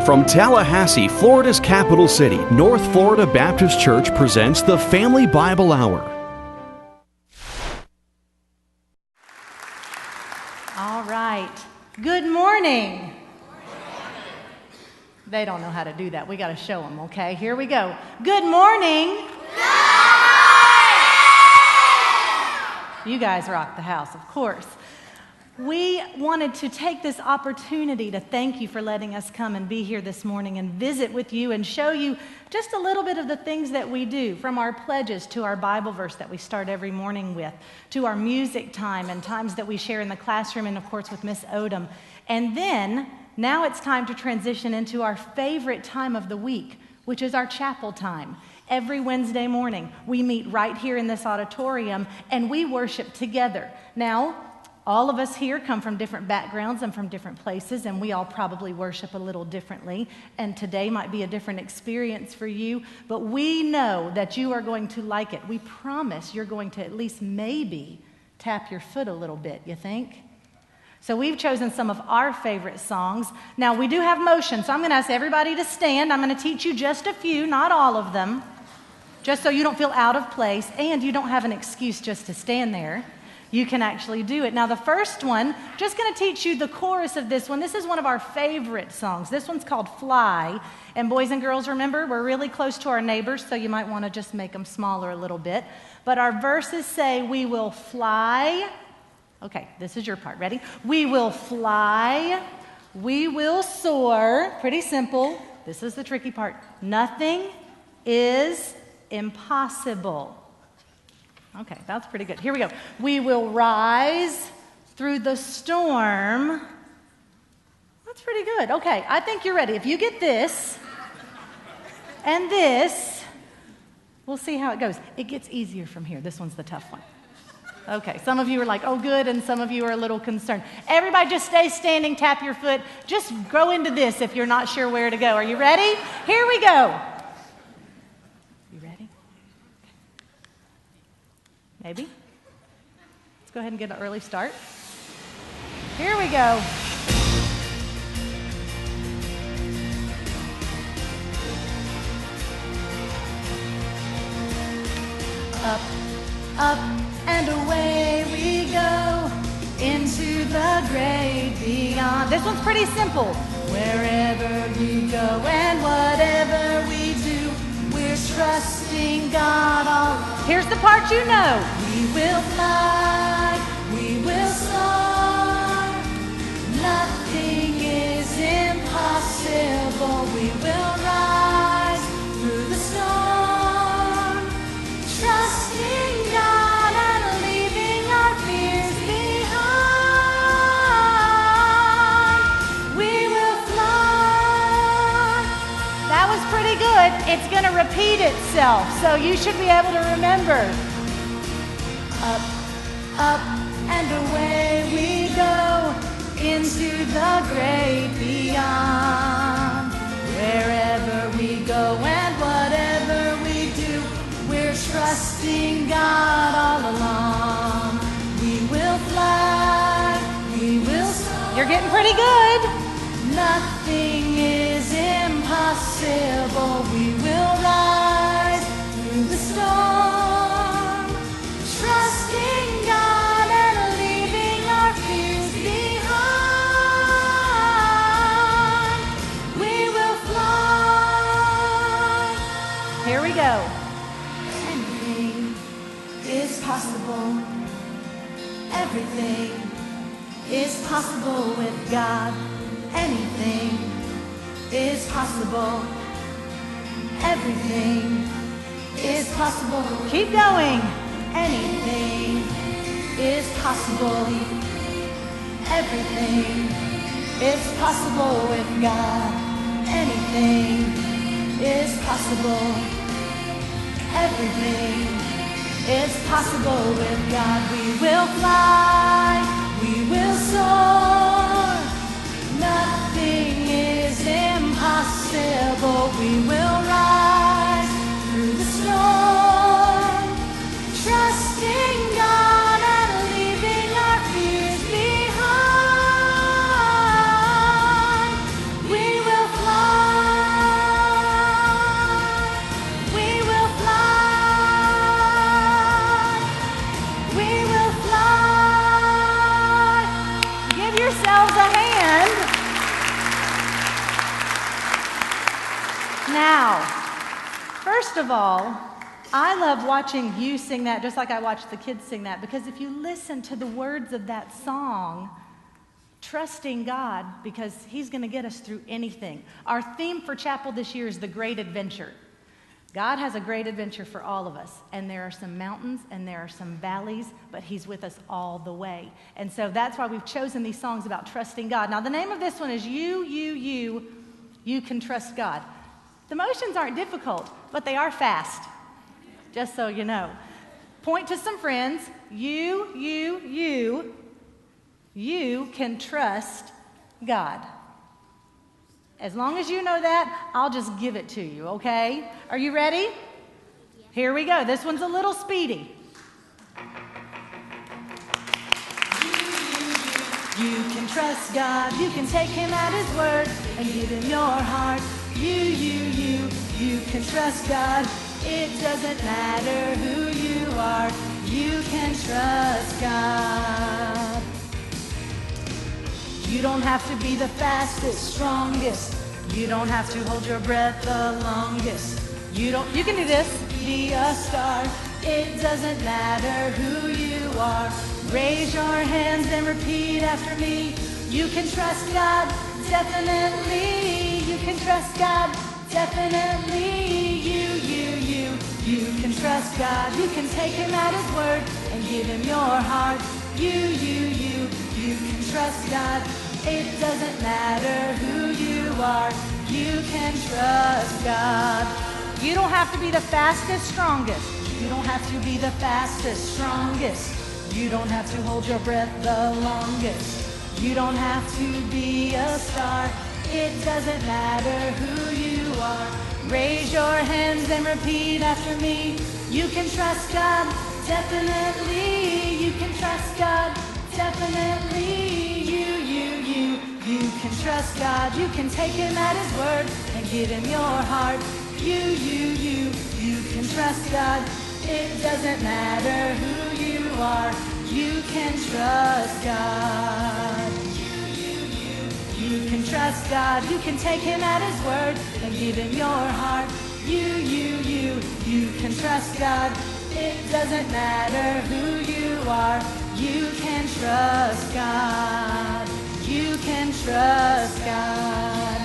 From Tallahassee, Florida's capital city, North Florida Baptist Church presents the Family Bible Hour. All right. Good morning. They don't know how to do that. We got to show them, okay? Here we go. Good morning. You guys rock the house, of course. We wanted to take this opportunity to thank you for letting us come and be here this morning and visit with you and show you just a little bit of the things that we do, from our pledges to our Bible verse that we start every morning with, to our music time and times that we share in the classroom and, of course, with Miss Odom. And then, now it's time to transition into our favorite time of the week, which is our chapel time. Every Wednesday morning, we meet right here in this auditorium and we worship together. Now, all of us here come from different backgrounds and from different places, and we all probably worship a little differently. And today might be a different experience for you, but we know that you are going to like it. We promise you're going to at least maybe tap your foot a little bit, you think? So we've chosen some of our favorite songs. Now, we do have motion, so I'm going to ask everybody to stand. I'm going to teach you just a few, not all of them, just so you don't feel out of place and you don't have an excuse just to stand there. You can actually do it. Now, the first one, just going to teach you the chorus of this one. This is one of our favorite songs. This one's called Fly. And boys and girls, remember, we're really close to our neighbors, so you might want to just make them smaller a little bit. But our verses say, we will fly. Okay, this is your part. Ready? We will fly. We will soar. Pretty simple. This is the tricky part. Nothing is impossible. Okay, that's pretty good. Here we go. We will rise through the storm. That's pretty good. Okay, I think you're ready. If you get this and this, we'll see how it goes. It gets easier from here. This one's the tough one. Okay, some of you are like, oh, good, and some of you are a little concerned. Everybody just stay standing, tap your foot. Just go into this if you're not sure where to go. Are you ready? Here we go. Maybe. Let's go ahead and get an early start. Here we go. Up, up, and away we go into the great beyond. This one's pretty simple. Wherever you go and whatever we do, we're trusting God all. Here's the part you know. We will fly, we will soar. Nothing is impossible. We will rise through the storm, trusting God and leaving our fears behind. We will fly. That was pretty good. It's going to repeat itself, so you should be able to remember. Up, up, and away we go into the great beyond. Wherever we go and whatever we do, we're trusting God all along. We will fly, we will soar. You're getting pretty good. Nothing is impossible. We will rise through the storm, trusting God and leaving our fears behind. We will fly. Here we go. Anything is possible. Everything is possible with God. Anything is possible. Everything is possible. Keep going. Anything is possible. Everything is possible with God. Anything is possible. Everything is possible with God. We will fly. We will soar. Nothing is impossible. We will rise through the storm, trusting God and leaving our fears behind. We will fly. Now, first of all, I love watching you sing that just like I watch the kids sing that, because if you listen to the words of that song, trusting God because He's going to get us through anything. Our theme for chapel this year is the great adventure. God has a great adventure for all of us, and there are some mountains and there are some valleys, but He's with us all the way. And so that's why we've chosen these songs about trusting God. Now, the name of this one is You Can Trust God. The motions aren't difficult, but they are fast, just so you know. Point to some friends. You can trust God. As long as you know that, I'll just give it to you, okay? Are you ready? Yeah. Here we go. This one's a little speedy. You can trust God. You can take Him at His word and give Him your heart. You can trust God. It doesn't matter who you are. You can trust God. You don't have to be the fastest, strongest. You don't have to hold your breath the longest. You can do this. Be a star. It doesn't matter who you are. Raise your hands and repeat after me. You can trust God, definitely. You can trust God, definitely. You can trust God. You can take Him at His word and give Him your heart. You can trust God. It doesn't matter who you are. You can trust God. You don't have to be the fastest, strongest. You don't have to be the fastest, strongest. You don't have to hold your breath the longest. You don't have to be a star. It doesn't matter who you are. Raise your hands and repeat after me. You can trust God, definitely. You can trust God, definitely. You can trust God. You can take Him at His word and give Him your heart. You can trust God. It doesn't matter who you are. You can trust God. You can trust God. You can take Him at His word and give Him your heart. You can trust God. It doesn't matter who you are. You can trust God. You can trust God.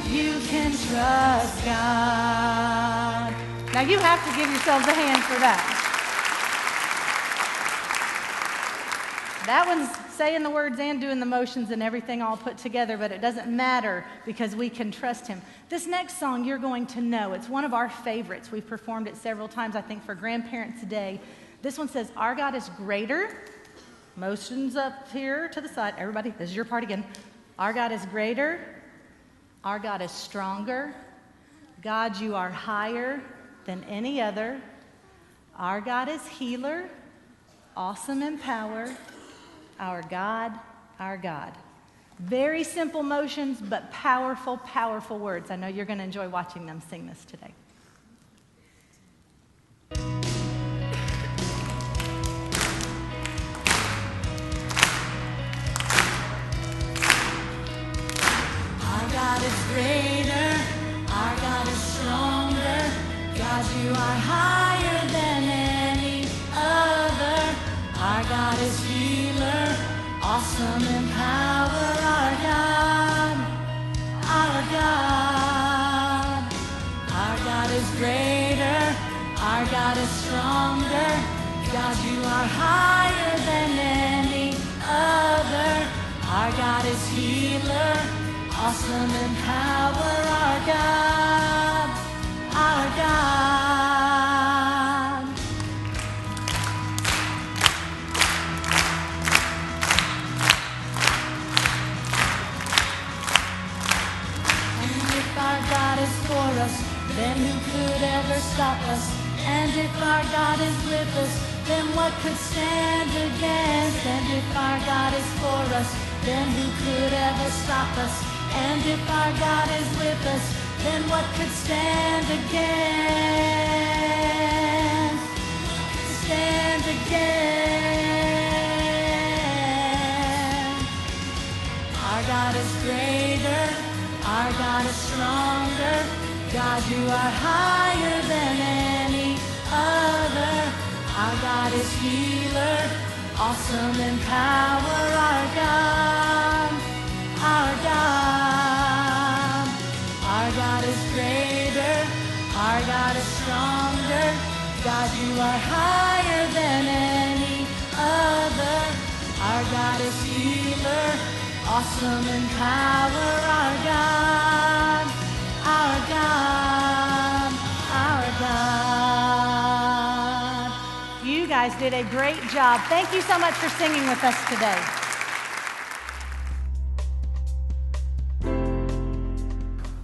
You can trust God. Now you have to give yourselves a hand for that. That one's saying the words and doing the motions and everything all put together, but it doesn't matter because we can trust Him. This next song you're going to know. It's one of our favorites. We've performed it several times, I think, for Grandparents' Day. This one says, Our God is greater. Motions up here to the side. Everybody, this is your part again. Our God is greater. Our God is stronger. God, you are higher than any other. Our God is healer, awesome in power. Our God, our God. Very simple motions, but powerful, powerful words. I know you're going to enjoy watching them sing this today. Our God is greater, our God is stronger. God, you are higher than any other. Our God is healer, awesome in power. Our God, our God. Our God is greater, our God is stronger. God, you are higher than any other. Our God is healer, awesome in power. Our God, our God. And if our God is for us, then who could ever stop us? And if our God is with us, then what could stand against? And if our God is for us, then who could ever stop us? And if our God is with us, then what could stand against? Stand against. Our God is greater, our God is stronger. God, you are higher than any other. Our God is healer, awesome in power. Our God, our God. Our God is greater, our God is stronger. God, you are higher than any other. Our God is healer, awesome in power. Our God, our God, our God. You guys did a great job. Thank you so much for singing with us today.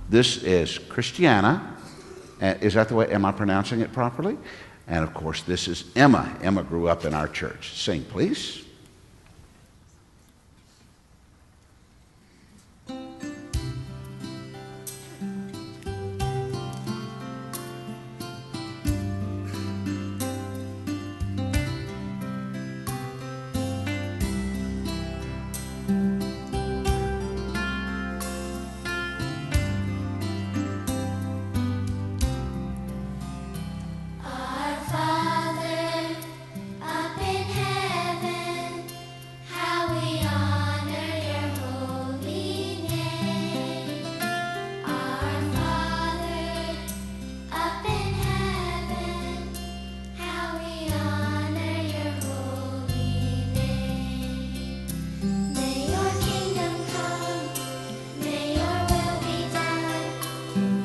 This is Christiana. Is that the way? Am I pronouncing it properly? And of course, this is Emma. Emma grew up in our church. Sing, please. Our Father, up in heaven, how we honor your holy name. Our Father, up in heaven, how we honor your holy name. May your kingdom come, may your will be done,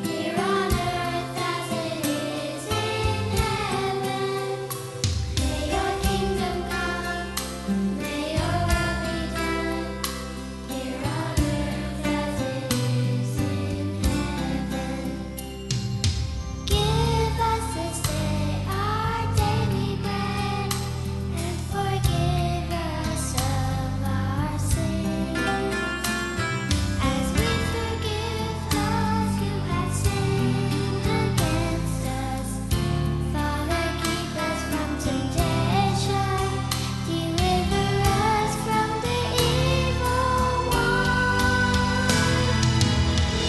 here on earth as it is in heaven. May your kingdom come, may your will be done, here on earth as it is in heaven. Give us this day our daily bread, and forgive us of our sins, as we forgive those who have sinned against us. Father, keep us from temptation, deliver us from the evil one.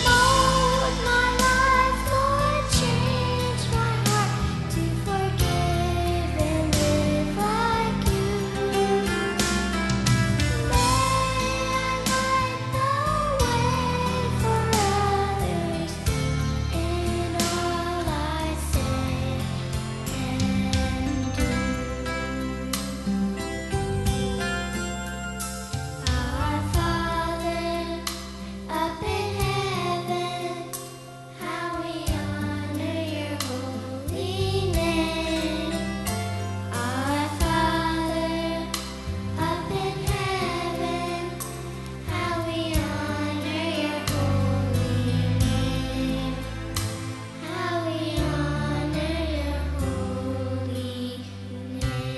Mold my life, Lord, change my heart to forgive and live like you. May I light the way for others in all I say and do. Our Father, up in heaven, how we honor your holy name. Our Father, up in heaven, how we honor your holy name. How we honor your holy name.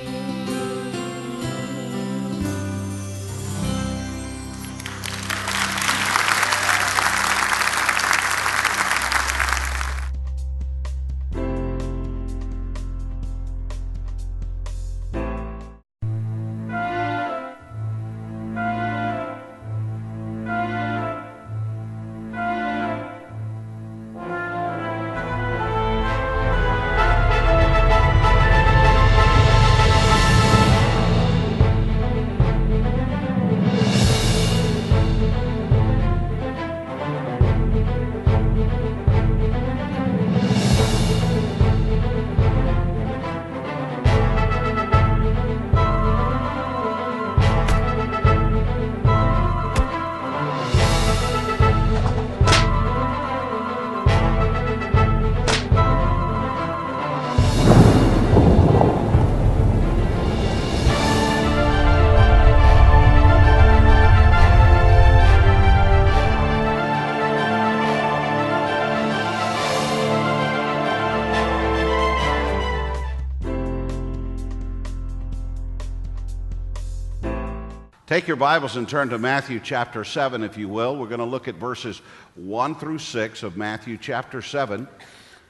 Take your Bibles and turn to Matthew chapter 7, if you will. We're going to look at verses 1 through 6 of Matthew chapter 7.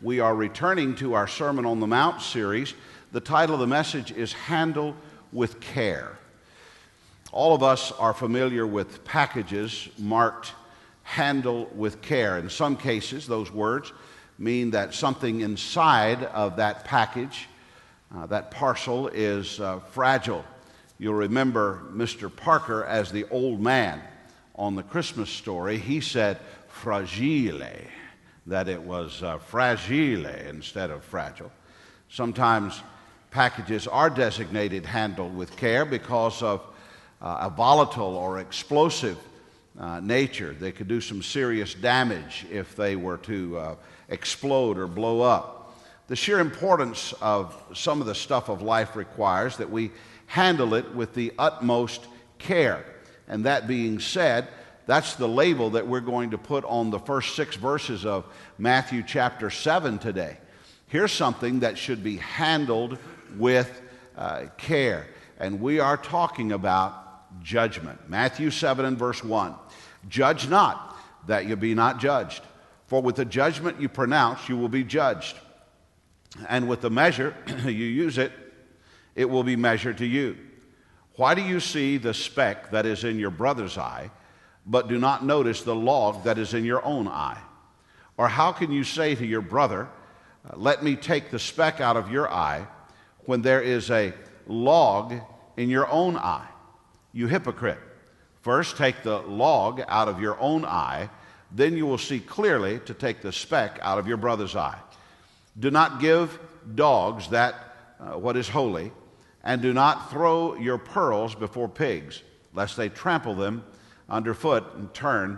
We are returning to our Sermon on the Mount series. The title of the message is Handle with Care. All of us are familiar with packages marked handle with care. In some cases, those words mean that something inside of that package, that parcel, is fragile. You'll remember Mr. Parker as the old man on the Christmas Story. He said fragile, that it was fragile instead of fragile. Sometimes packages are designated handled with care because of a volatile or explosive nature. They could do some serious damage if they were to explode or blow up. The sheer importance of some of the stuff of life requires that we handle it with the utmost care. And that being said, that's the label that we're going to put on the first 6 verses of Matthew chapter 7 today. Here's something that should be handled with care. And we are talking about judgment. Matthew 7 and verse 1. Judge not, that you be not judged. For with the judgment you pronounce, you will be judged. And with the measure you use it, it will be measured to you. Why do you see the speck that is in your brother's eye, but do not notice the log that is in your own eye? Or how can you say to your brother, let me take the speck out of your eye, when there is a log in your own eye? You hypocrite. First take the log out of your own eye, then you will see clearly to take the speck out of your brother's eye. Do not give dogs that what is holy, and do not throw your pearls before pigs, lest they trample them underfoot and turn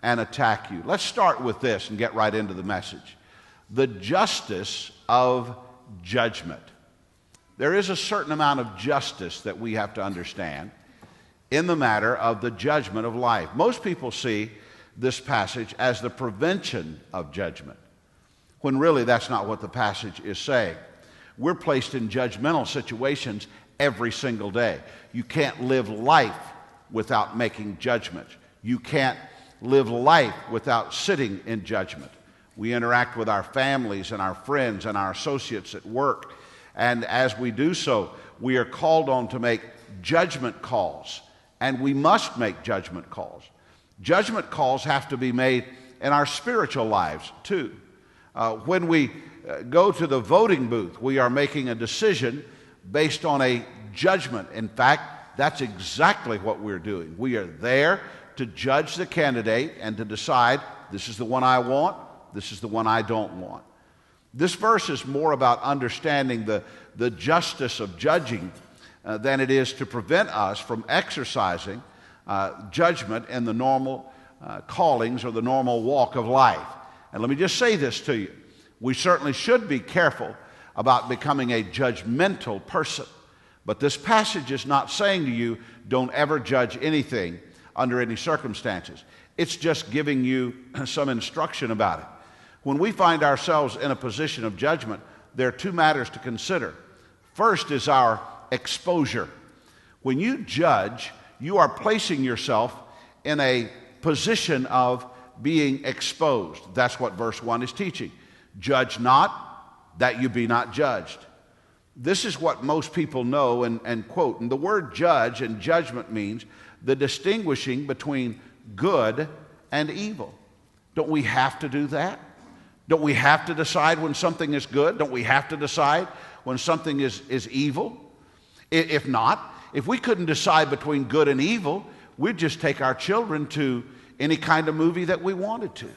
and attack you. Let's start with this and get right into the message. The justice of judgment. There is a certain amount of justice that we have to understand in the matter of the judgment of life. Most people see this passage as the prevention of judgment, when really that's not what the passage is saying. We're placed in judgmental situations every single day. You can't live life without making judgments. You can't live life without sitting in judgment. We interact with our families and our friends and our associates at work. And as we do so, we are called on to make judgment calls. And we must make judgment calls. Judgment calls have to be made in our spiritual lives too. When we go to the voting booth, we are making a decision based on a judgment. In fact, that's exactly what we're doing. We are there to judge the candidate and to decide, this is the one I want, this is the one I don't want. This verse is more about understanding the justice of judging than it is to prevent us from exercising judgment in the normal callings or the normal walk of life. And let me just say this to you. We certainly should be careful about becoming a judgmental person. But this passage is not saying to you, don't ever judge anything under any circumstances. It's just giving you some instruction about it. When we find ourselves in a position of judgment, there are 2 matters to consider. First is our exposure. When you judge, you are placing yourself in a position of being exposed. That's what verse 1 is teaching. Judge not, that you be not judged. This is what most people know and quote. And the word judge and judgment means the distinguishing between good and evil. Don't we have to do that? Don't we have to decide when something is good? Don't we have to decide when something is evil? If not, if we couldn't decide between good and evil, we'd just take our children to any kind of movie that we wanted to.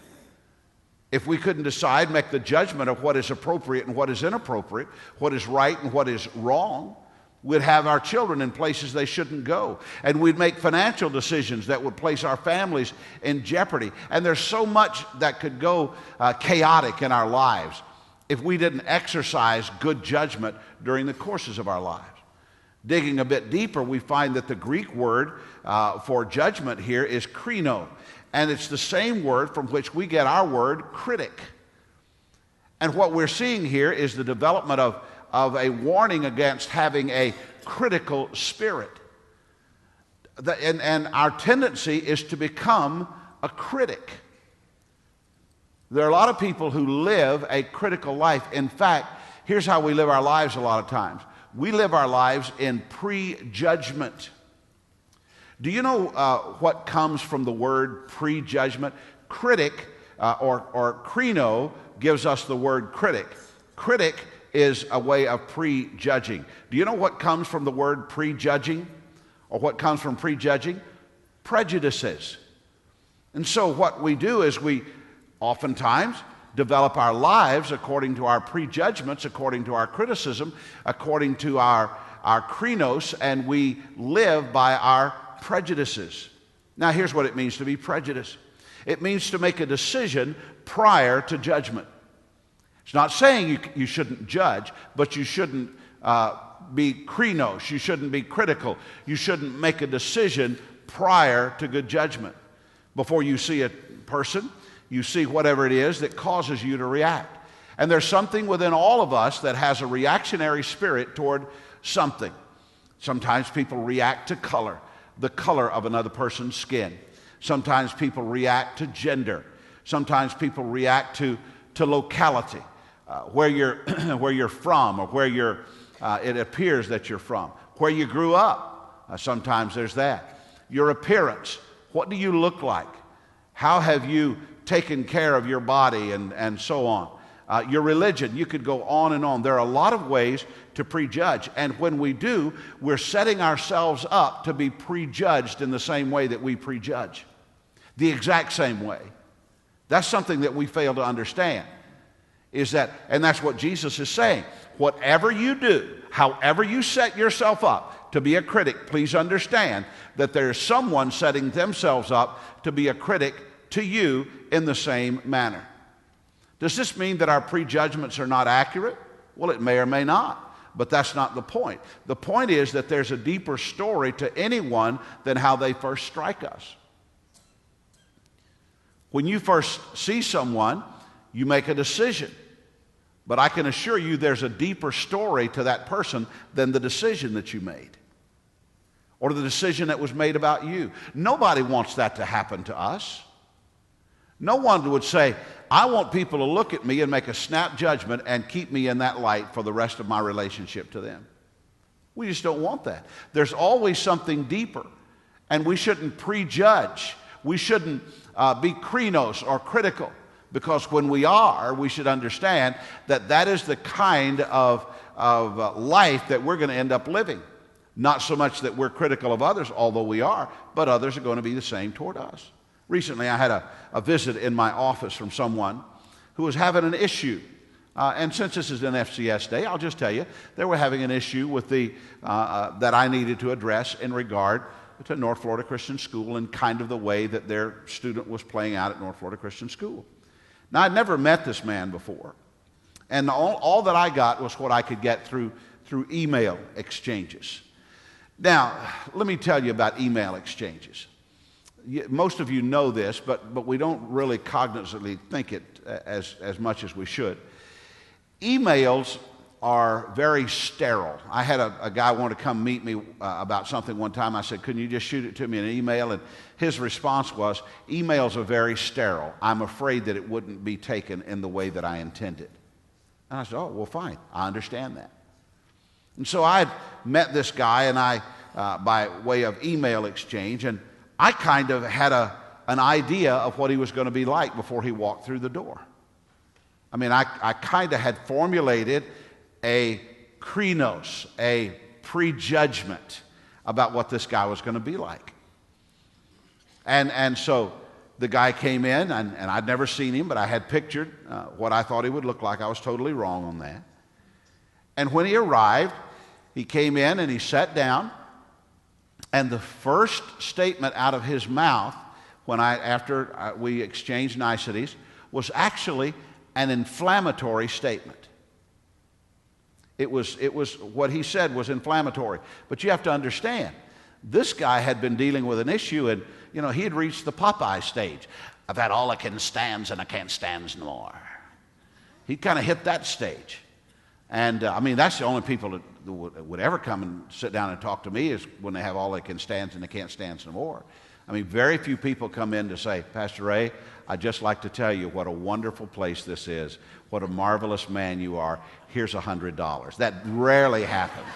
If we couldn't decide, make the judgment of what is appropriate and what is inappropriate, what is right and what is wrong, we'd have our children in places they shouldn't go. And we'd make financial decisions that would place our families in jeopardy. And there's so much that could go chaotic in our lives if we didn't exercise good judgment during the courses of our lives. Digging a bit deeper, we find that the Greek word for judgment here is krino. And it's the same word from which we get our word critic. And what we're seeing here is the development of a warning against having a critical spirit. And our tendency is to become a critic. There are a lot of people who live a critical life. In fact, here's how we live our lives a lot of times. We live our lives in prejudgment. Do you know what comes from the word prejudgment? Critic or krino gives us the word critic. Critic is a way of prejudging. Do you know what comes from the word prejudging? Or what comes from prejudging? Prejudices. And so what we do is we oftentimes develop our lives according to our prejudgments, according to our criticism, according to our krinos, and we live by our prejudices. Now here's what it means to be prejudiced. It means to make a decision prior to judgment. It's not saying you shouldn't judge, but you shouldn't be krinos. You shouldn't be critical. You shouldn't make a decision prior to good judgment. Before you see a person, you see whatever it is that causes you to react. And there's something within all of us that has a reactionary spirit toward something. Sometimes people react to color, the color of another person's skin. Sometimes people react to gender. Sometimes people react to locality, where you're where you're from, or where it appears that you're from, where you grew up. Sometimes there's that. Your appearance. What do you look like? How have you taken care of your body, and so on? Your religion. You could go on and on. There are a lot of ways to prejudge. And when we do, we're setting ourselves up to be prejudged in the same way that we prejudge. The exact same way. That's something that we fail to understand. And that's what Jesus is saying. Whatever you do, however you set yourself up to be a critic, please understand that there's someone setting themselves up to be a critic to you in the same manner. Does this mean that our prejudgments are not accurate? Well, it may or may not, but that's not the point. The point is that there's a deeper story to anyone than how they first strike us. When you first see someone, you make a decision. But I can assure you there's a deeper story to that person than the decision that you made, or the decision that was made about you. Nobody wants that to happen to us. No one would say, I want people to look at me and make a snap judgment and keep me in that light for the rest of my relationship to them. We just don't want that. There's always something deeper, and we shouldn't prejudge. We shouldn't be krinos or critical, because when we are, we should understand that that is the kind of life that we're going to end up living. Not so much that we're critical of others, although we are, but others are going to be the same toward us. Recently, I had a visit in my office from someone who was having an issue. And since this is an FCS day, I'll just tell you, they were having an issue with that I needed to address in regard to North Florida Christian School and kind of the way that their student was playing out at North Florida Christian School. Now, I'd never met this man before. And all that I got was what I could get through email exchanges. Now, let me tell you about email exchanges. Most of you know this, but we don't really cognizantly think it as much as we should. Emails are very sterile. I had a guy want to come meet me about something one time. I said, couldn't you just shoot it to me in an email? And his response was, emails are very sterile. I'm afraid that it wouldn't be taken in the way that I intended. And I said, oh, well, fine. I understand that. And so I had met this guy, and by way of email exchange, and I kind of had an idea of what he was going to be like before he walked through the door. I mean, I kind of had formulated a krinos, a prejudgment about what this guy was going to be like. And so the guy came in, and I'd never seen him, but I had pictured what I thought he would look like. I was totally wrong on that. And when he arrived, he came in and he sat down, and the first statement out of his mouth after we exchanged niceties was actually an inflammatory statement. It was what he said was inflammatory. But you have to understand, this guy had been dealing with an issue, and he had reached the Popeye stage. I've had all I can stands and I can't stands no more. He kind of hit that stage. And I mean, that's the only people that would ever come and sit down and talk to me is when they have all they can stands and they can't stand no more. I mean, very few people come in to say, Pastor Ray, I'd just like to tell you what a wonderful place this is, what a marvelous man you are. Here's $100. That rarely happens.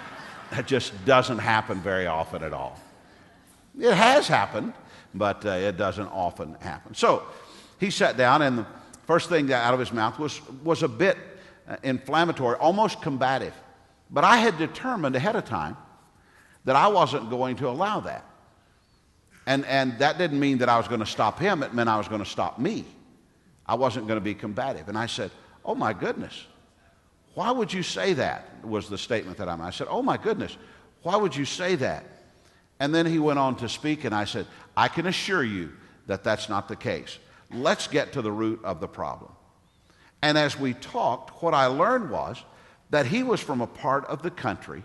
That just doesn't happen very often at all. It has happened, but it doesn't often happen. So he sat down, and the first thing that out of his mouth was a bit inflammatory, almost combative. But I had determined ahead of time that I wasn't going to allow that. And that didn't mean that I was going to stop him. It meant I was going to stop me. I wasn't going to be combative. And I said, "Oh, my goodness, why would you say that?" was the statement that I said, "Oh, my goodness, why would you say that?" And then he went on to speak, and I said, "I can assure you that that's not the case. Let's get to the root of the problem." And as we talked, what I learned was that he was from a part of the country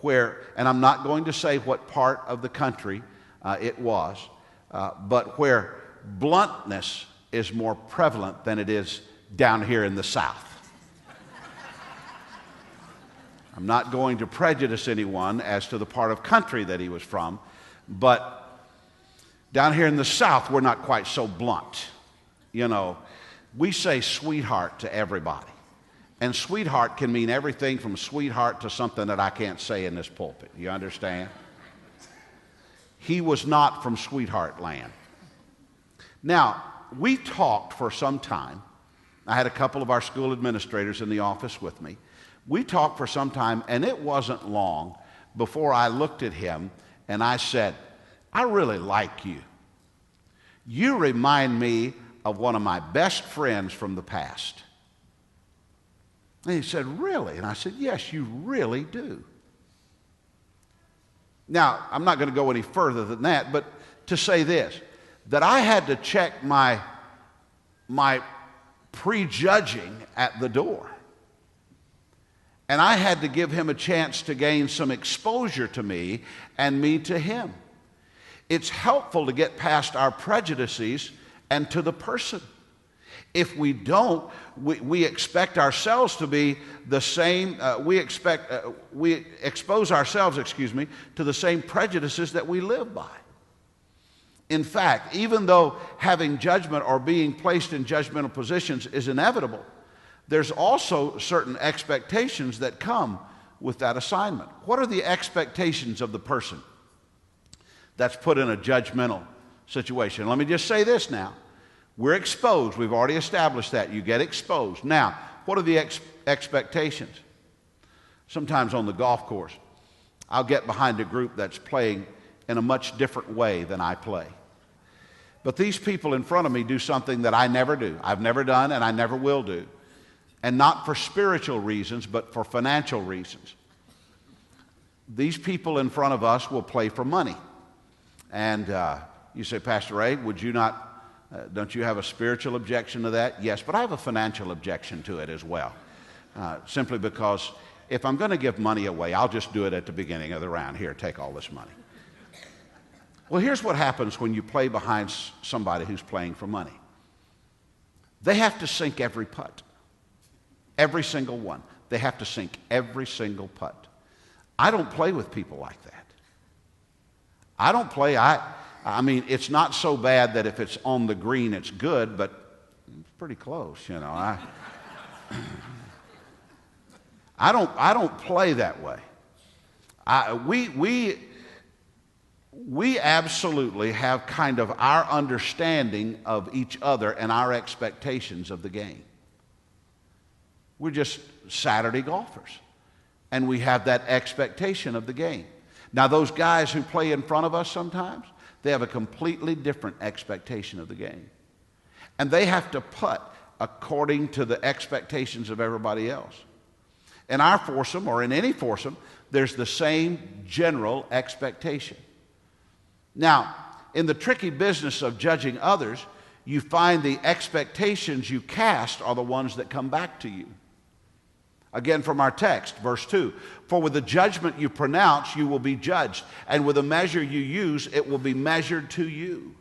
where, and I'm not going to say what part of the country it was, but where bluntness is more prevalent than it is down here in the South. I'm not going to prejudice anyone as to the part of country that he was from, but down here in the South, we're not quite so blunt. You know, we say sweetheart to everybody. And sweetheart can mean everything from sweetheart to something that I can't say in this pulpit. You understand? He was not from sweetheart land. Now, we talked for some time. I had a couple of our school administrators in the office with me. We talked for some time, and it wasn't long before I looked at him and I said, "I really like you. You remind me of one of my best friends from the past." And he said, "Really?" And I said, "Yes, you really do." Now, I'm not going to go any further than that, but to say this, that I had to check my prejudging at the door. And I had to give him a chance to gain some exposure to me and me to him. It's helpful to get past our prejudices and to the person. If we don't, we expect ourselves to be the same, we expose ourselves, to the same prejudices that we live by. In fact, even though having judgment or being placed in judgmental positions is inevitable, there's also certain expectations that come with that assignment. What are the expectations of the person that's put in a judgmental situation? Let me just say this now. We're exposed. We've already established that. You get exposed. Now, what are the expectations? Sometimes on the golf course, I'll get behind a group that's playing in a much different way than I play. But these people in front of me do something that I never do. I've never done and I never will do. And not for spiritual reasons, but for financial reasons. These people in front of us will play for money. And you say, "Pastor Ray, would you not, don't you have a spiritual objection to that?" Yes, but I have a financial objection to it as well. Simply because if I'm going to give money away, I'll just do it at the beginning of the round. Here, take all this money. Well, here's what happens when you play behind somebody who's playing for money. They have to sink every putt. Every single one. They have to sink every single putt. I don't play with people like that. I don't play, I mean, it's not so bad that if it's on the green, it's good, but it's pretty close, you know. I don't play that way. We absolutely have kind of our understanding of each other and our expectations of the game. We're just Saturday golfers, and we have that expectation of the game. Now, those guys who play in front of us sometimes, they have a completely different expectation of the game. And they have to putt according to the expectations of everybody else. In our foursome, or in any foursome, there's the same general expectation. Now, in the tricky business of judging others, you find the expectations you cast are the ones that come back to you. Again, from our text, verse 2, "For with the judgment you pronounce, you will be judged, and with the measure you use, it will be measured to you."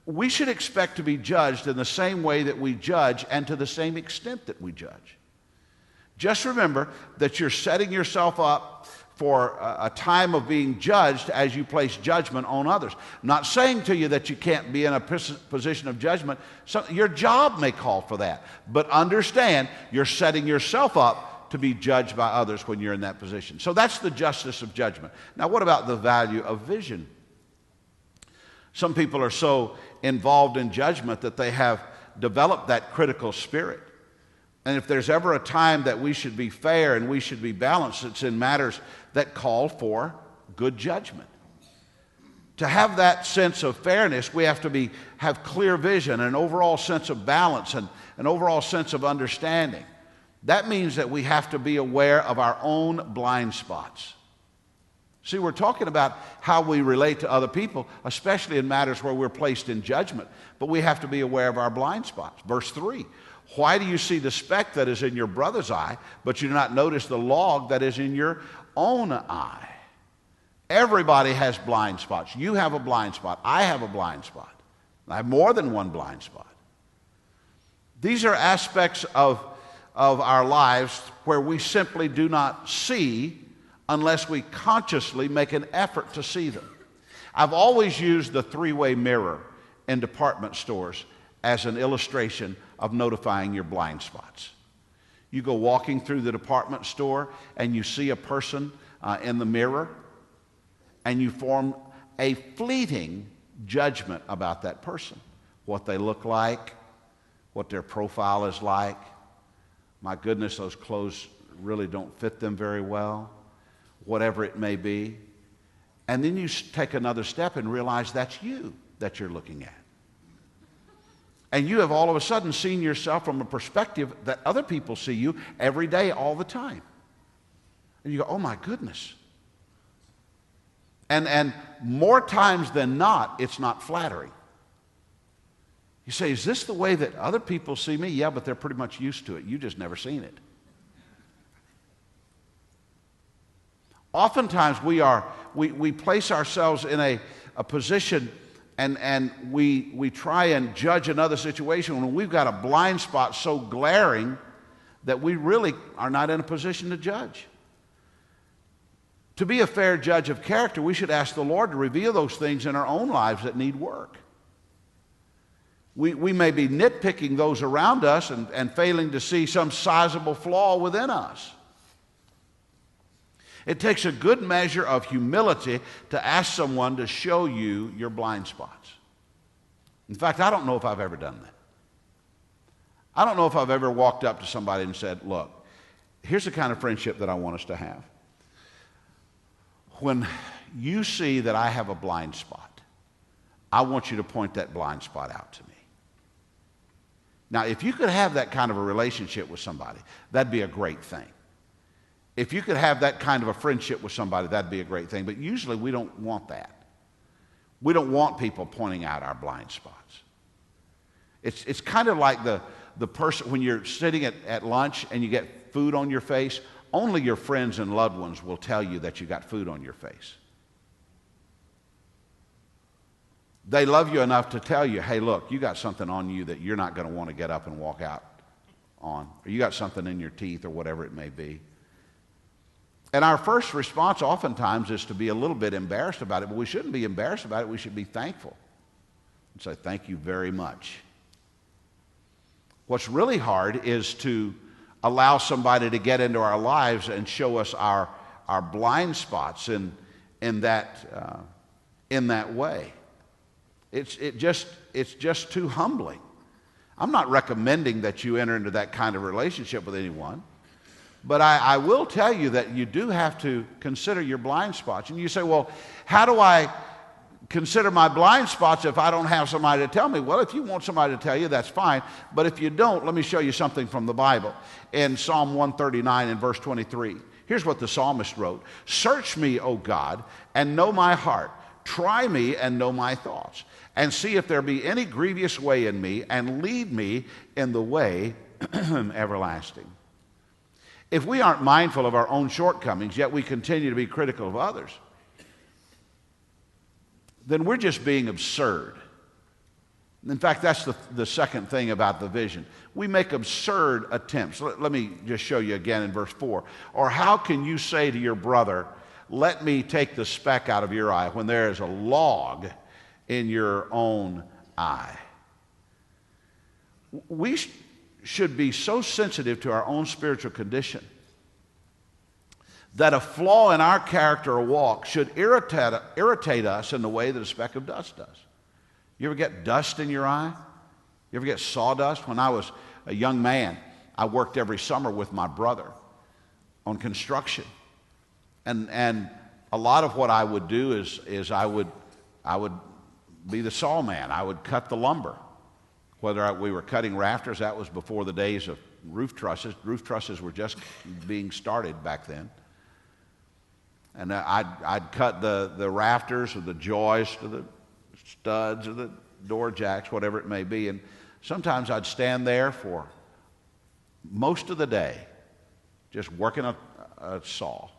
We should expect to be judged in the same way that we judge and to the same extent that we judge. Just remember that you're setting yourself up for a time of being judged as you place judgment on others. I'm not saying to you that you can't be in a position of judgment. So your job may call for that. But understand, you're setting yourself up to be judged by others when you're in that position. So that's the justice of judgment. Now, what about the value of vision? Some people are so involved in judgment that they have developed that critical spirit. And if there's ever a time that we should be fair and we should be balanced, it's in matters that call for good judgment. To have that sense of fairness, we have to have clear vision, an overall sense of balance, and an overall sense of understanding. That means that we have to be aware of our own blind spots. See, we're talking about how we relate to other people, especially in matters where we're placed in judgment, but we have to be aware of our blind spots. Verse 3, why do you see the speck that is in your brother's eye, but you do not notice the log that is in your own eye? Everybody has blind spots. You have a blind spot. I have a blind spot. I have more than one blind spot. These are aspects of our lives where we simply do not see unless we consciously make an effort to see them. I've always used the three-way mirror in department stores as an illustration of notifying your blind spots. You go walking through the department store and you see a person in the mirror, and you form a fleeting judgment about that person, what they look like, what their profile is like. My goodness, those clothes really don't fit them very well, whatever it may be. And then you take another step and realize that's you that you're looking at. And you have all of a sudden seen yourself from a perspective that other people see you every day, all the time. And you go, oh my goodness. And more times than not, it's not flattering. You say, is this the way that other people see me? Yeah, but they're pretty much used to it. You just never seen it. Oftentimes we place ourselves in a position and we try and judge another situation when we've got a blind spot so glaring that we really are not in a position to judge. To be a fair judge of character, we should ask the Lord to reveal those things in our own lives that need work. We may be nitpicking those around us and failing to see some sizable flaw within us. It takes a good measure of humility to ask someone to show you your blind spots. In fact, I don't know if I've ever done that. I don't know if I've ever walked up to somebody and said, look, here's the kind of friendship that I want us to have. When you see that I have a blind spot, I want you to point that blind spot out to me. Now, if you could have that kind of a relationship with somebody, that'd be a great thing. If you could have that kind of a friendship with somebody, that'd be a great thing. But usually we don't want that. We don't want people pointing out our blind spots. It's kind of like the person, when you're sitting at lunch and you get food on your face, only your friends and loved ones will tell you that you got food on your face. They love you enough to tell you, hey, look, you got something on you that you're not going to want to get up and walk out on. Or you got something in your teeth or whatever it may be. And our first response oftentimes is to be a little bit embarrassed about it, but we shouldn't be embarrassed about it. We should be thankful and say, thank you very much. What's really hard is to allow somebody to get into our lives and show us our blind spots in that way. It's just too humbling. I'm not recommending that you enter into that kind of relationship with anyone, but I will tell you that you do have to consider your blind spots. And you say, well, how do I consider my blind spots if I don't have somebody to tell me? Well, if you want somebody to tell you, that's fine. But if you don't, let me show you something from the Bible. In Psalm 139 and verse 23, here's what the psalmist wrote. Search me, O God, and know my heart. Try me and know my thoughts. And see if there be any grievous way in me, and lead me in the way everlasting. If we aren't mindful of our own shortcomings, yet we continue to be critical of others, then we're just being absurd. In fact, that's the second thing about the vision. We make absurd attempts. Let me just show you again in verse 4. Or how can you say to your brother, let me take the speck out of your eye, when there is a log in your own eye? We should be so sensitive to our own spiritual condition that a flaw in our character or walk should irritate us in the way that a speck of dust does. You ever get dust in your eye? You ever get sawdust? When I was a young man, I worked every summer with my brother on construction. And a lot of what I would do is I would be the saw man. I would cut the lumber. Whether we were cutting rafters, that was before the days of roof trusses. Roof trusses were just being started back then. And I'd cut the rafters or the joists or the studs or the door jacks, whatever it may be. And sometimes I'd stand there for most of the day just working a saw.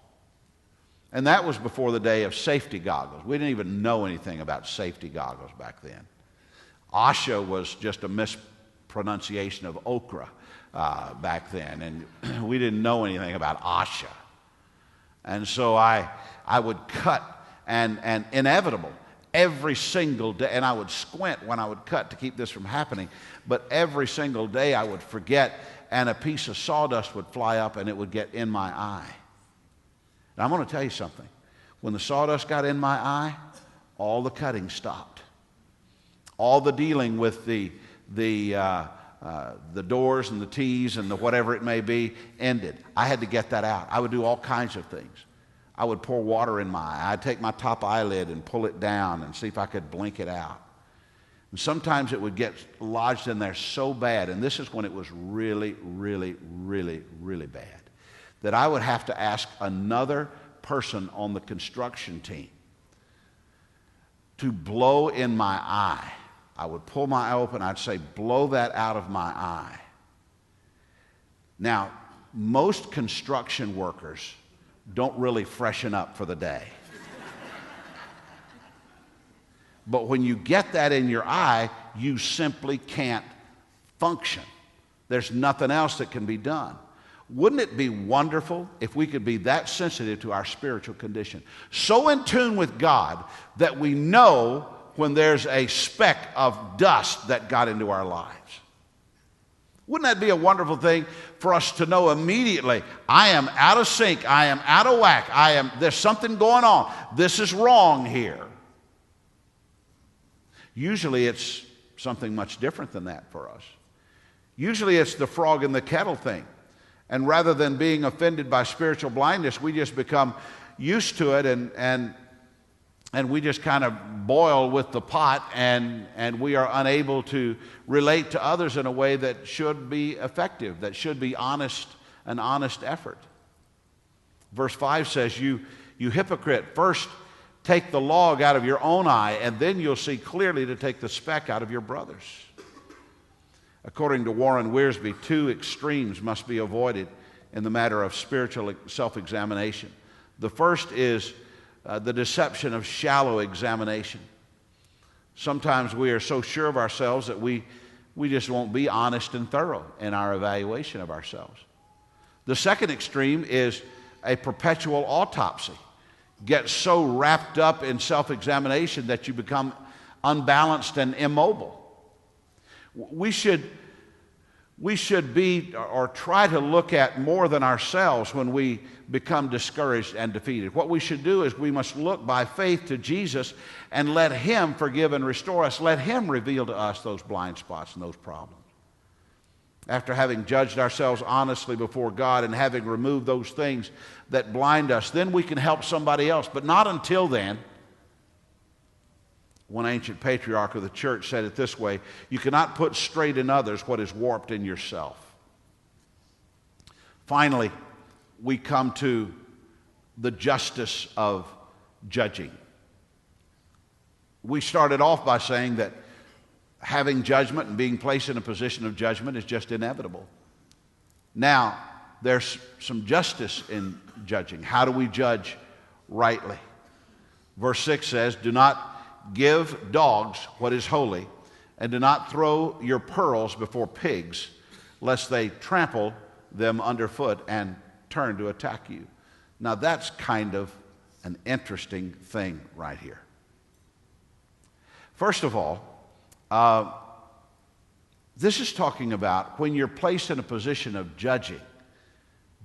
And that was before the day of safety goggles. We didn't even know anything about safety goggles back then. OSHA was just a mispronunciation of okra back then, and we didn't know anything about OSHA. And so I would cut, and inevitable, every single day, and I would squint when I would cut to keep this from happening, but every single day I would forget, and a piece of sawdust would fly up and it would get in my eye. And I'm going to tell you something. When the sawdust got in my eye, all the cutting stopped. All the dealing with the doors and the T's and the whatever it may be ended. I had to get that out. I would do all kinds of things. I would pour water in my eye. I'd take my top eyelid and pull it down and see if I could blink it out. And sometimes it would get lodged in there so bad, and this is when it was really, really, really, really bad, that I would have to ask another person on the construction team to blow in my eye. I would pull my eye open. I'd say, blow that out of my eye. Now, most construction workers don't really freshen up for the day. But when you get that in your eye, you simply can't function. There's nothing else that can be done. Wouldn't it be wonderful if we could be that sensitive to our spiritual condition, so in tune with God that we know when there's a speck of dust that got into our lives? Wouldn't that be a wonderful thing for us to know immediately, I am out of sync, I am out of whack, there's something going on, this is wrong here. Usually it's something much different than that for us. Usually it's the frog in the kettle thing. And rather than being offended by spiritual blindness, we just become used to it and we just kind of boil with the pot, and we are unable to relate to others in a way that should be effective, that should be honest, an honest effort. Verse 5 says, you hypocrite, first take the log out of your own eye, and then you'll see clearly to take the speck out of your brother's. According to Warren Wiersbe, two extremes must be avoided in the matter of spiritual self-examination. The first is the deception of shallow examination. Sometimes we are so sure of ourselves that we just won't be honest and thorough in our evaluation of ourselves. The second extreme is a perpetual autopsy. Get so wrapped up in self-examination that you become unbalanced and immobile. We should be, or try to look at more than ourselves when we become discouraged and defeated. What we should do is we must look by faith to Jesus and let Him forgive and restore us. Let Him reveal to us those blind spots and those problems. After having judged ourselves honestly before God and having removed those things that blind us, then we can help somebody else, but not until then. One ancient patriarch of the church said it this way: you cannot put straight in others what is warped in yourself. Finally, we come to the justice of judging. We started off by saying that having judgment and being placed in a position of judgment is just inevitable. Now, there's some justice in judging. How do we judge rightly? Verse 6 says, do not give dogs what is holy, and do not throw your pearls before pigs, lest they trample them underfoot and turn to attack you. Now that's kind of an interesting thing right here. First of all, this is talking about when you're placed in a position of judging,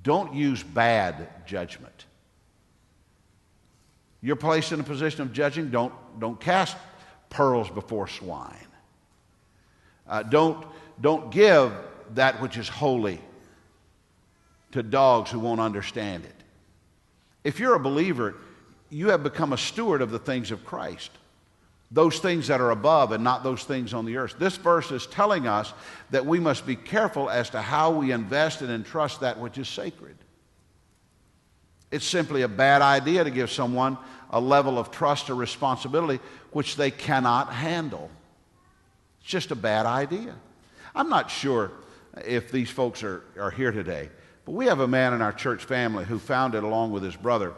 don't use bad judgment. You're placed in a position of judging, don't cast pearls before swine. Don't give that which is holy to dogs who won't understand it. If you're a believer, you have become a steward of the things of Christ, those things that are above and not those things on the earth. This verse is telling us that we must be careful as to how we invest and entrust that which is sacred. It's simply a bad idea to give someone a level of trust or responsibility which they cannot handle. It's just a bad idea. I'm not sure if these folks are here today, but we have a man in our church family who founded, along with his brother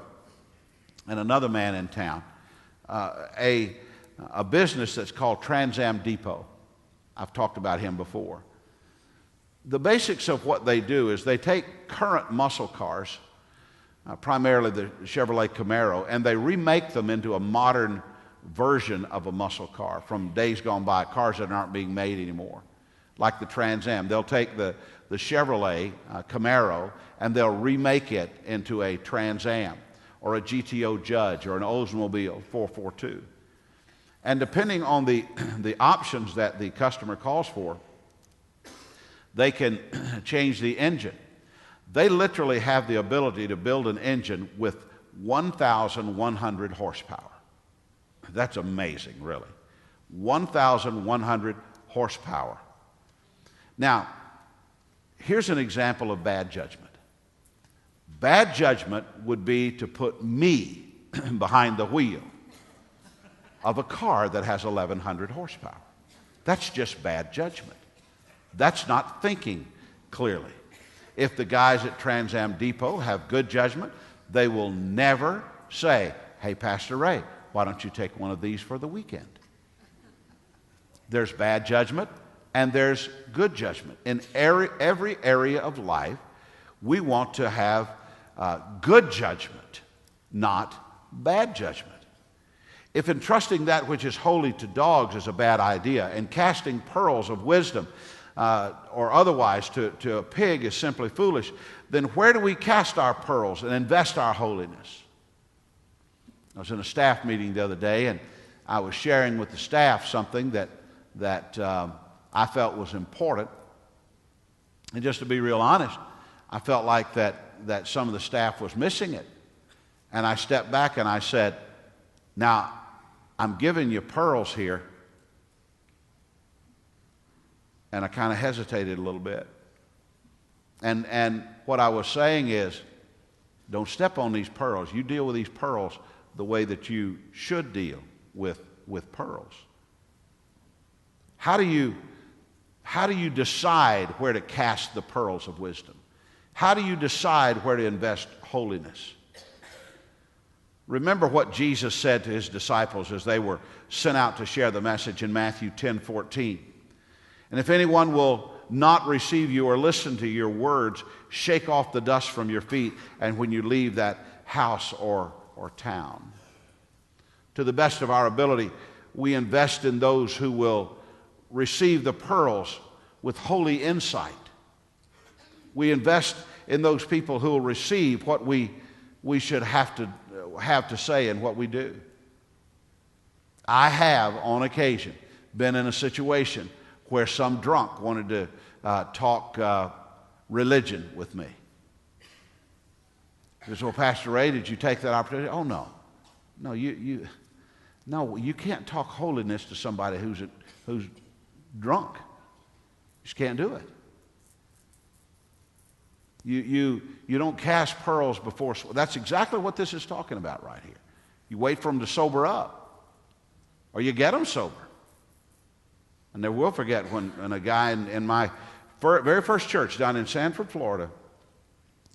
and another man in town, a business that's called Trans Am Depot. I've talked about him before. The basics of what they do is they take current muscle cars, primarily the Chevrolet Camaro, and they remake them into a modern version of a muscle car from days gone by, cars that aren't being made anymore, like the Trans Am. They'll take the Chevrolet Camaro and they'll remake it into a Trans Am or a GTO Judge or an Oldsmobile 442. And depending on the options that the customer calls for, they can change the engine. They literally have the ability to build an engine with 1,100 horsepower. That's amazing, really. 1,100 horsepower. Now, here's an example of bad judgment. Bad judgment would be to put me behind the wheel of a car that has 1,100 horsepower. That's just bad judgment. That's not thinking clearly. If the guys at Trans Am Depot have good judgment, they will never say, "Hey, Pastor Ray, why don't you take one of these for the weekend?" There's bad judgment and there's good judgment. In every area of life, we want to have good judgment, not bad judgment. If entrusting that which is holy to dogs is a bad idea, and casting pearls of wisdom or otherwise to a pig is simply foolish, then where do we cast our pearls and invest our holiness? I was in a staff meeting the other day, and I was sharing with the staff something that I felt was important. And just to be real honest, I felt like that some of the staff was missing it. And I stepped back and I said, "Now, I'm giving you pearls here." And I kind of hesitated a little bit. And what I was saying is, don't step on these pearls. You deal with these pearls the way that you should deal with pearls. How do you decide where to cast the pearls of wisdom? How do you decide where to invest holiness? Remember what Jesus said to his disciples as they were sent out to share the message in Matthew 10:14. "And if anyone will not receive you or listen to your words, shake off the dust from your feet, and when you leave that house or town." To the best of our ability, we invest in those who will receive the pearls with holy insight. We invest in those people who will receive what we should have to say in what we do. I have, on occasion, been in a situation where some drunk wanted to talk religion with me. He says, "Well, Pastor Ray, did you take that opportunity?" "Oh, no. No, you can't talk holiness to somebody who's drunk. You just can't do it. You don't cast pearls before." That's exactly what this is talking about right here. You wait for them to sober up, or you get them sober. I never will forget when a guy in my very first church down in Sanford, Florida,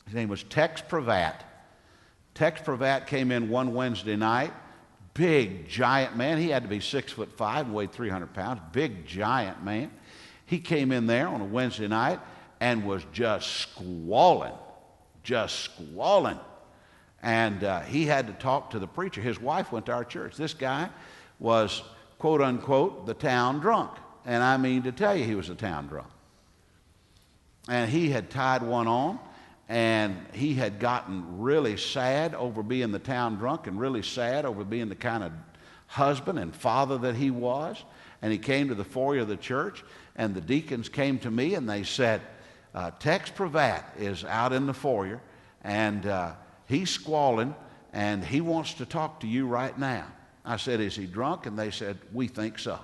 his name was Tex Pravat. Tex Pravat came in one Wednesday night, big, giant man. He had to be 6'5" and weighed 300 pounds, big, giant man. He came in there on a Wednesday night and was just squalling. And he had to talk to the preacher. His wife went to our church. This guy was, quote unquote, the town drunk. And I mean to tell you, he was a town drunk. And he had tied one on, and he had gotten really sad over being the town drunk and really sad over being the kind of husband and father that he was. And he came to the foyer of the church, and the deacons came to me and they said, Tex Pravat is out in the foyer, and he's squalling, and he wants to talk to you right now. I said, is he drunk? And they said, we think so.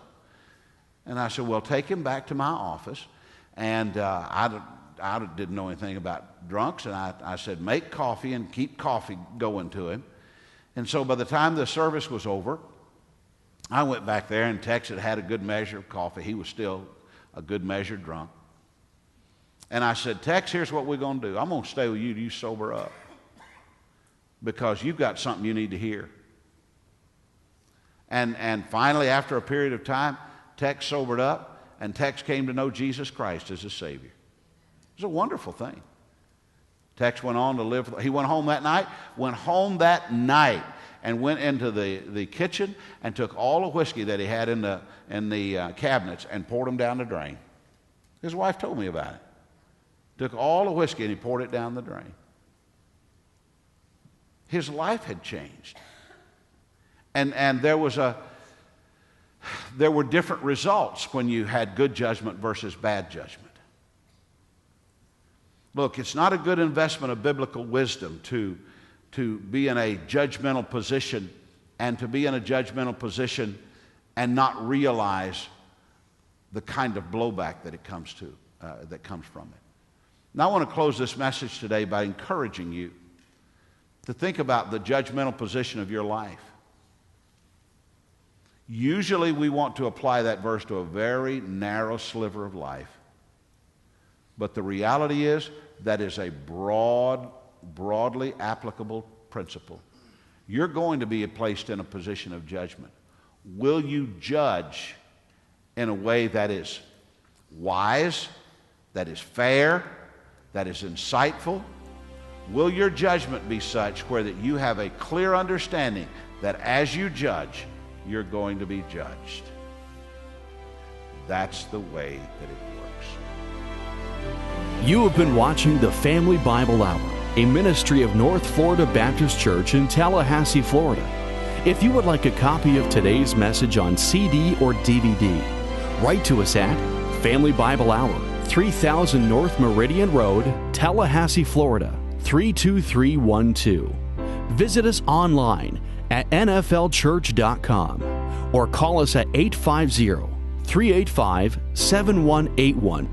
And I said, well, take him back to my office. And I didn't know anything about drunks, and I said, make coffee and keep coffee going to him. And so by the time the service was over, I went back there, and Tex had a good measure of coffee. He was still a good measure drunk. And I said, Tex, here's what we're going to do. I'm going to stay with you till you sober up, because you've got something you need to hear. And finally, after a period of time, Tex sobered up, and Tex came to know Jesus Christ as his Savior. It was a wonderful thing. Tex went on to live. He went home that night, and went into the kitchen and took all the whiskey that he had in the cabinets and poured them down the drain. His wife told me about it. Took all the whiskey and he poured it down the drain. His life had changed. And there were different results when you had good judgment versus bad judgment. Look, it's not a good investment of biblical wisdom to be in a judgmental position, and to be in a judgmental position and not realize the kind of blowback that comes from it. Now, I want to close this message today by encouraging you to think about the judgmental position of your life. Usually we want to apply that verse to a very narrow sliver of life. But the reality is that is a broadly applicable principle. You're going to be placed in a position of judgment. Will you judge in a way that is wise, that is fair, that is insightful? Will your judgment be such where that you have a clear understanding that as you judge, you're going to be judged? That's the way that it works. You have been watching the Family Bible Hour, a ministry of North Florida Baptist Church in Tallahassee, Florida. If you would like a copy of today's message on CD or DVD, write to us at Family Bible Hour, 3000 North Meridian Road, Tallahassee, Florida, 32312. Visit us online at nflchurch.com or call us at 850-385-7181.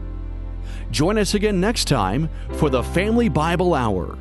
Join us again next time for the Family Bible Hour.